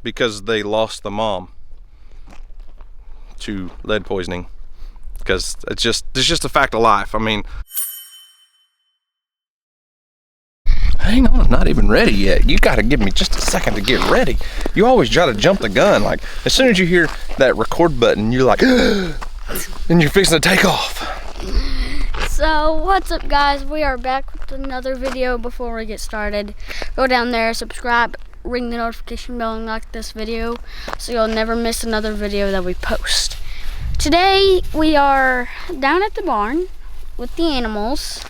because they lost the mom to lead poisoning. Because it's just a fact of life. I mean, hang on, I'm not even ready yet. You gotta give me just a second to get ready. You always try to jump the gun. Like, as soon as you hear that record button, you're like, and you're fixing to take off. So, what's up guys? We are back with another video. Before we get started, go down there, subscribe, ring the notification bell, and like this video so you'll never miss another video that we post. Today, we are down at the barn with the animals.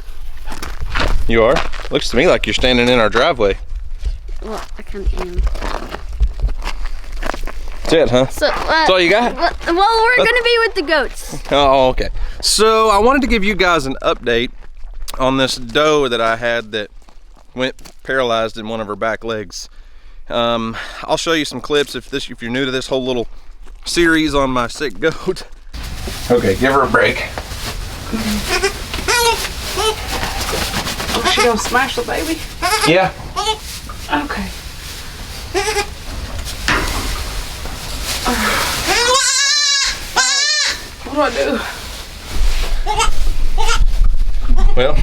You are? Looks to me like you're standing in our driveway. Well, I kind of am. That's it, huh? So, that's all you got? Well, we're going to be with the goats. Oh, okay. So, I wanted to give you guys an update on this doe that I had that went paralyzed in one of her back legs. I'll show you some clips if you're new to this whole little series on my sick goat. Okay, give her a break. Oh, she gonna smash the baby? Yeah. Okay. What do I do? Well,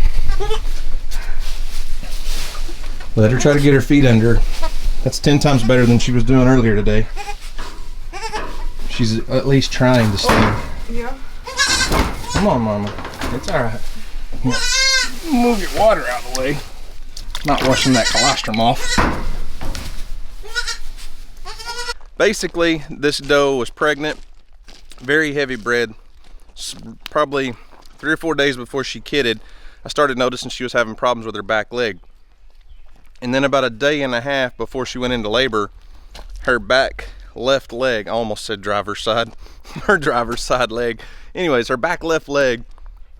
let her try to get her feet under. That's 10 times better than she was doing earlier today. She's at least trying to stand. Yeah. Come on, Mama. It's all right. Here. Move your water out of the way. Not washing that colostrum off. Basically, this doe was pregnant, very heavy bred. Probably 3 or 4 days before she kidded, I started noticing she was having problems with her back leg. And then about a day and a half before she went into labor, her back left leg, I almost said driver's side, her driver's side leg. Anyways, her back left leg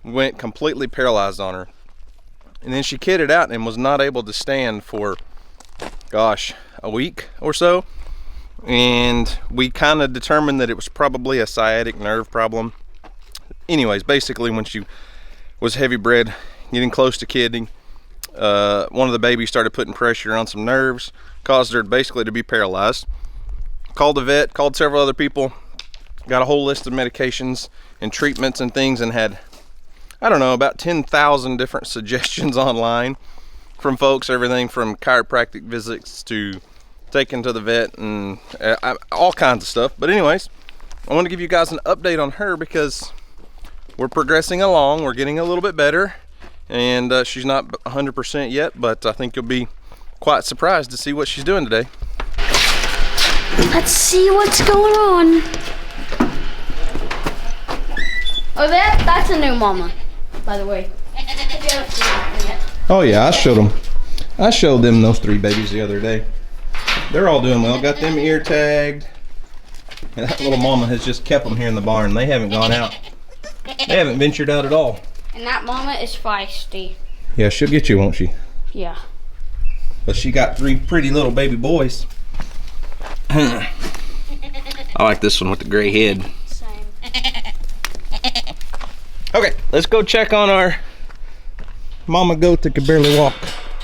went completely paralyzed on her. And then she kidded out and was not able to stand for, gosh, a week or so. And we kind of determined that it was probably a sciatic nerve problem. Anyways, basically when she was heavy bred, getting close to kidding, one of the babies started putting pressure on some nerves, caused her basically to be paralyzed. Called the vet, called several other people, got a whole list of medications and treatments and things, and had, I don't know, about 10,000 different suggestions online from folks, everything from chiropractic visits to taking to the vet and all kinds of stuff. But anyways, I want to give you guys an update on her because we're progressing along, we're getting a little bit better, and she's not 100% yet, but I think you'll be quite surprised to see what she's doing today. Let's see what's going on. Oh, that's a new mama, by the way. Oh yeah, I showed them those 3 babies the other day. They're all doing well. Got them ear tagged. And that little mama has just kept them here in the barn. They haven't gone out. They haven't ventured out at all. And that mama is feisty. Yeah, she'll get you, won't she? Yeah. But she got 3 pretty little baby boys. I like this one with the gray head. Same. Okay, let's go check on our mama goat that could barely walk.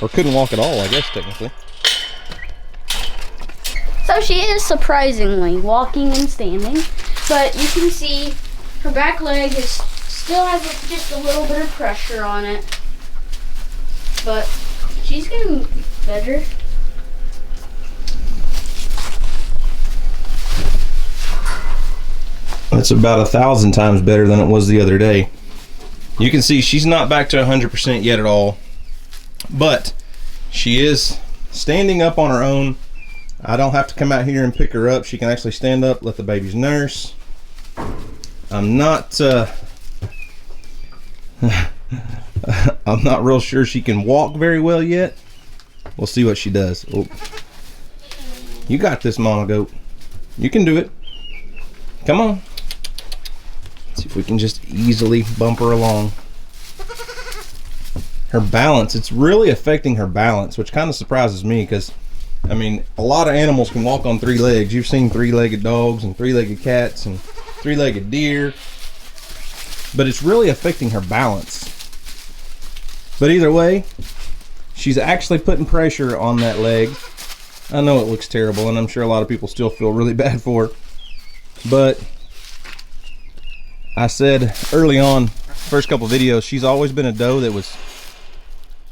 Or couldn't walk at all, I guess, technically. So she is surprisingly walking and standing, but you can see her back leg still has just a little bit of pressure on it. But she's getting better. It's about 1,000 times better than it was the other day. You can see she's not back to 100% yet at all, but she is standing up on her own. I don't have to come out here and pick her up. She can actually stand up, let the babies nurse. I'm not I'm not real sure she can walk very well yet. We'll see what she does. Oh. You got this, mama goat. You can do it. Come on. Let's see if we can just easily bump her along. Her balance, it's really affecting her balance, which kind of surprises me because, I mean, a lot of animals can walk on 3 legs. You've seen 3-legged dogs and 3-legged cats and 3-legged deer, but it's really affecting her balance. But either way, she's actually putting pressure on that leg, I know it looks terrible, and I'm sure a lot of people still feel really bad for her. But I said early on, first couple videos, she's always been a doe that was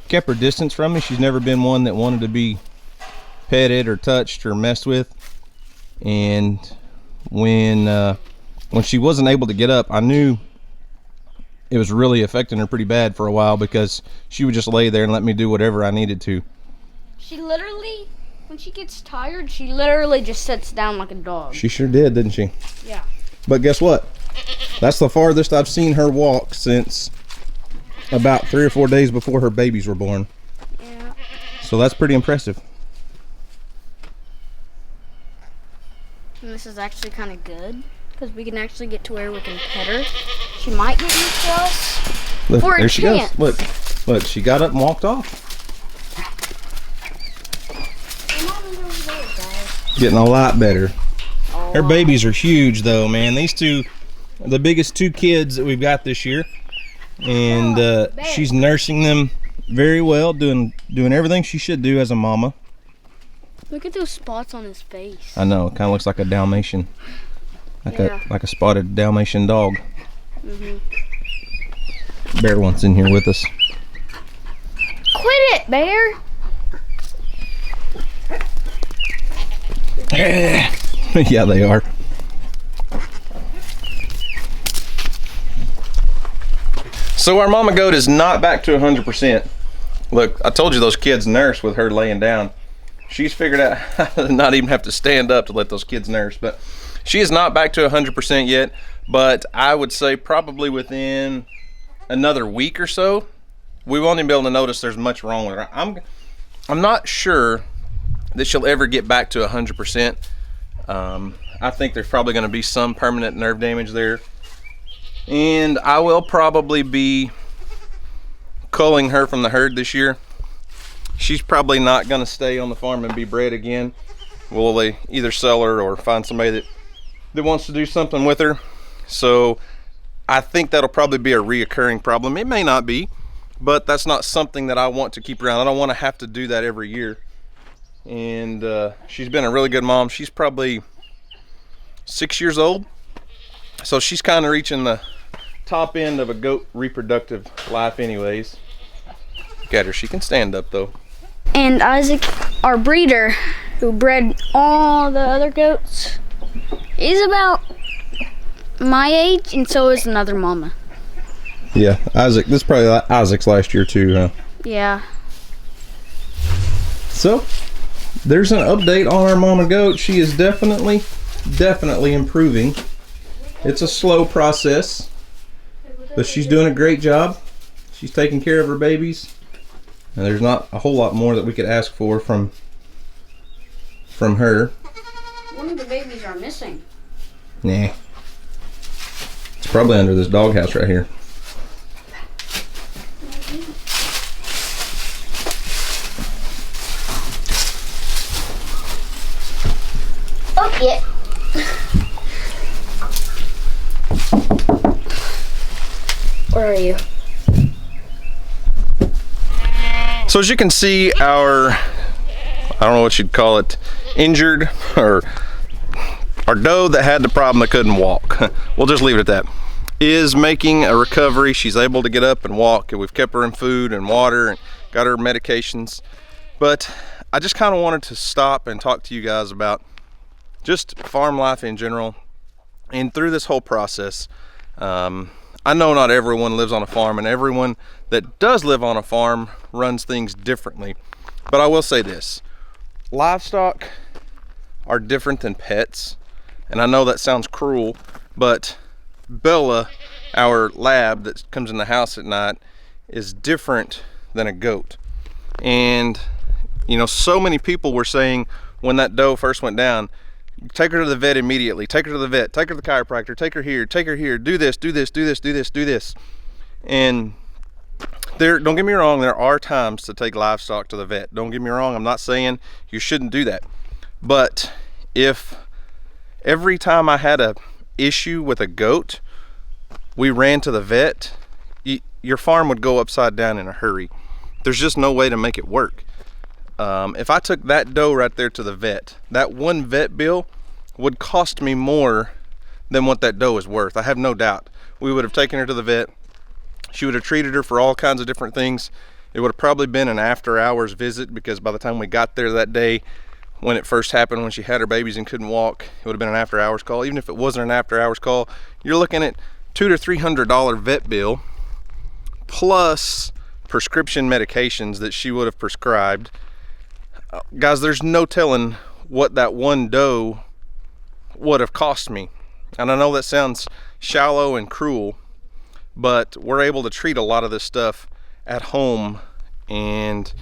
kept her distance from me. She's never been one that wanted to be petted or touched or messed with. And when she wasn't able to get up, I knew it was really affecting her pretty bad for a while, because she would just lay there and let me do whatever I needed to. She literally, when she gets tired, she literally just sits down like a dog. She sure did, didn't she? Yeah. But guess what? That's the farthest I've seen her walk since about 3 or 4 days before her babies were born. Yeah. So that's pretty impressive. And this is actually kind of good, because we can actually get to where we can pet her. She might get used to us. Look, for a there she chance. goes. Look, she got up and walked off. Getting a lot better. Her babies are huge though, man. These two, the biggest 2 kids that we've got this year. And she's nursing them very well, doing everything she should do as a mama. Look at those spots on his face. I know, it kind of looks like a Dalmatian. Yeah. Like a spotted Dalmatian dog. Mm-hmm. Bear wants in here with us. Quit it, Bear! Yeah, they are. So our mama goat is not back to 100%. Look, I told you those kids nurse with her laying down. She's figured out how to not even have to stand up to let those kids nurse. But she is not back to 100% yet. But I would say probably within another week or so, we won't even be able to notice there's much wrong with her. I'm not sure that she'll ever get back to 100%. I think there's probably going to be some permanent nerve damage there. And I will probably be culling her from the herd this year. She's probably not going to stay on the farm and be bred again. We'll either sell her or find somebody that wants to do something with her. So I think that'll probably be a reoccurring problem. It may not be, but that's not something that I want to keep around. I don't want to have to do that every year. And she's been a really good mom. She's probably 6 years old. So she's kind of reaching the top end of a goat reproductive life anyways. Look at her, she can stand up though. And Isaac, our breeder, who bred all the other goats, is about my age, and so is another mama. Yeah, Isaac, this is probably Isaac's last year too, huh? Yeah. So, there's an update on our mama goat. She is definitely improving. It's a slow process, but she's doing a great job. She's taking care of her babies. And there's not a whole lot more that we could ask for from her. One of the babies are missing. Nah. It's probably under this doghouse right here. Oh, yeah. Where are you? So as you can see, our, I don't know what you'd call it, injured, or our doe that had the problem that couldn't walk, we'll just leave it at that, is making a recovery. She's able to get up and walk, and we've kept her in food and water and got her medications. But I just kind of wanted to stop and talk to you guys about just farm life in general. And through this whole process, I know not everyone lives on a farm, and everyone that does live on a farm runs things differently. But I will say this, livestock are different than pets. And I know that sounds cruel, but Bella, our lab that comes in the house at night, is different than a goat. And you know, so many people were saying when that doe first went down, take her to the vet immediately, take her to the vet, take her to the chiropractor, take her here, do this, do this, do this, do this, do this. And don't get me wrong, there are times to take livestock to the vet. Don't get me wrong, I'm not saying you shouldn't do that. But if every time I had a issue with a goat, we ran to the vet, your farm would go upside down in a hurry. There's just no way to make it work. If I took that doe right there to the vet, that one vet bill would cost me more than what that doe is worth. I have no doubt. We would have taken her to the vet. She would have treated her for all kinds of different things. It would have probably been an after hours visit, because by the time we got there that day, when it first happened, when she had her babies and couldn't walk, it would have been an after hours call. Even if it wasn't an after hours call, you're looking at $200 to $300 vet bill, plus prescription medications that she would have prescribed. Guys, there's no telling what that one doe would have cost me. And I know that sounds shallow and cruel, but we're able to treat a lot of this stuff at home, and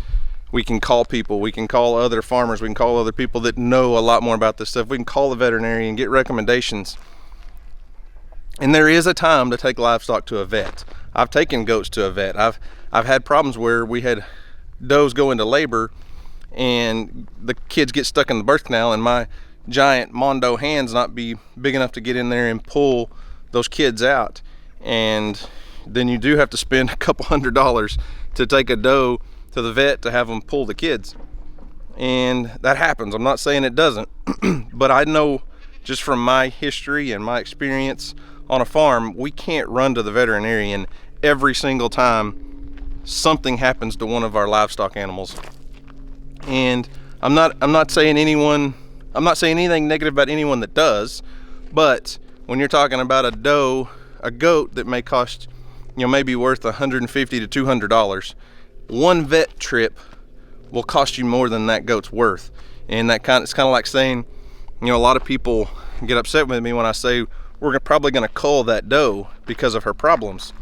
we can call people, we can call other farmers, we can call other people that know a lot more about this stuff. We can call the veterinarian, get recommendations. And there is a time to take livestock to a vet. I've taken goats to a vet. I've had problems where we had does go into labor and the kids get stuck in the birth canal, and my giant Mondo hands not be big enough to get in there and pull those kids out. And then you do have to spend a couple $100s to take a doe to the vet to have them pull the kids. And that happens. I'm not saying it doesn't, but I know just from my history and my experience on a farm, we can't run to the veterinarian every single time something happens to one of our livestock animals. And I'm not saying anything negative about anyone that does, but when you're talking about a goat that may cost, maybe worth $150 to $200, one vet trip will cost you more than that goat's worth. And it's kind of like saying, a lot of people get upset with me when I say we're probably going to cull that doe because of her problems.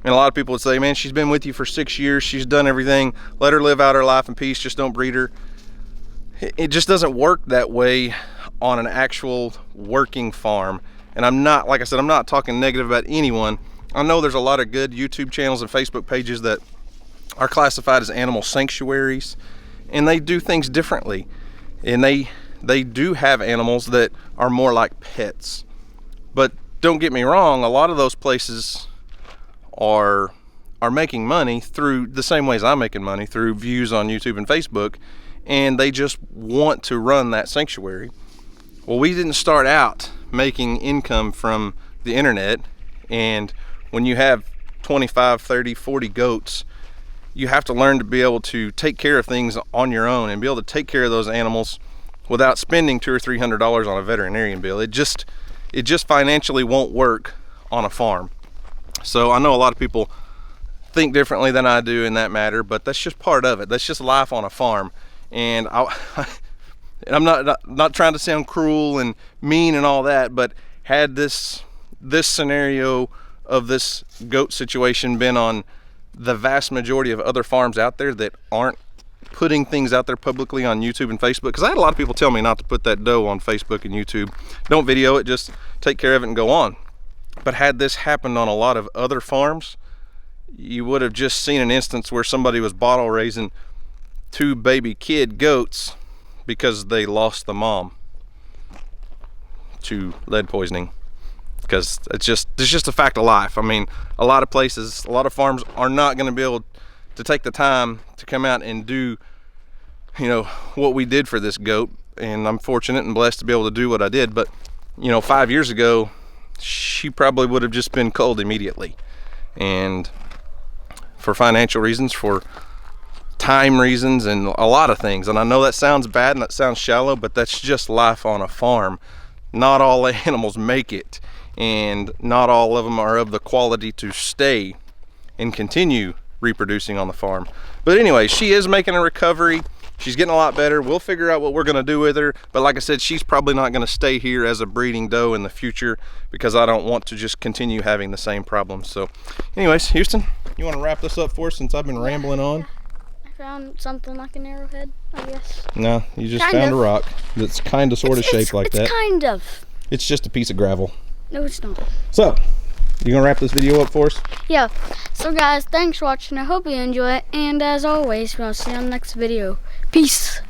And a lot of people would say, man, she's been with you for 6 years, she's done everything, let her live out her life in peace, just don't breed her. It just doesn't work that way on an actual working farm. And I'm not, like I said, I'm not talking negative about anyone. I know there's a lot of good YouTube channels and Facebook pages that are classified as animal sanctuaries, and they do things differently. And they do have animals that are more like pets. But don't get me wrong, a lot of those places are making money through the same ways I'm making money, through views on YouTube and Facebook, and they just want to run that sanctuary. Well, we didn't start out making income from the internet, and when you have 25, 30, 40 goats, you have to learn to be able to take care of things on your own and be able to take care of those animals without spending $200 or $300 on a veterinarian bill. It just financially won't work on a farm. So I know a lot of people think differently than I do in that matter, but that's just part of it. That's just life on a farm. And I'm not trying to sound cruel and mean and all that, but had this scenario of this goat situation been on the vast majority of other farms out there that aren't putting things out there publicly on YouTube and Facebook, because I had a lot of people tell me not to put that doe on Facebook and YouTube. Don't video it, just take care of it and go on. But had this happened on a lot of other farms, you would have just seen an instance where somebody was bottle raising 2 baby kid goats because they lost the mom to lead poisoning. Because it's just a fact of life. I mean, a lot of places, a lot of farms are not going to be able to take the time to come out and do, what we did for this goat. And I'm fortunate and blessed to be able to do what I did. But, 5 years ago, she probably would have just been culled immediately. And for financial reasons, for time reasons, and a lot of things. And I know that sounds bad and that sounds shallow, but that's just life on a farm. Not all animals make it, and not all of them are of the quality to stay and continue reproducing on the farm. But anyway, she is making a recovery. She's getting a lot better. We'll figure out what we're going to do with her. But like I said, she's probably not going to stay here as a breeding doe in the future, because I don't want to just continue having the same problems. So anyways, Houston, you want to wrap this up for us since I've been rambling on? I found something like an arrowhead, I guess. No, you just found a rock that's kind of sort of shaped like that. It's kind of. It's just a piece of gravel. No, it's not. So, you gonna wrap this video up for us? Yeah. So guys, thanks for watching. I hope you enjoy it. And as always, we'll see you on the next video. Peace.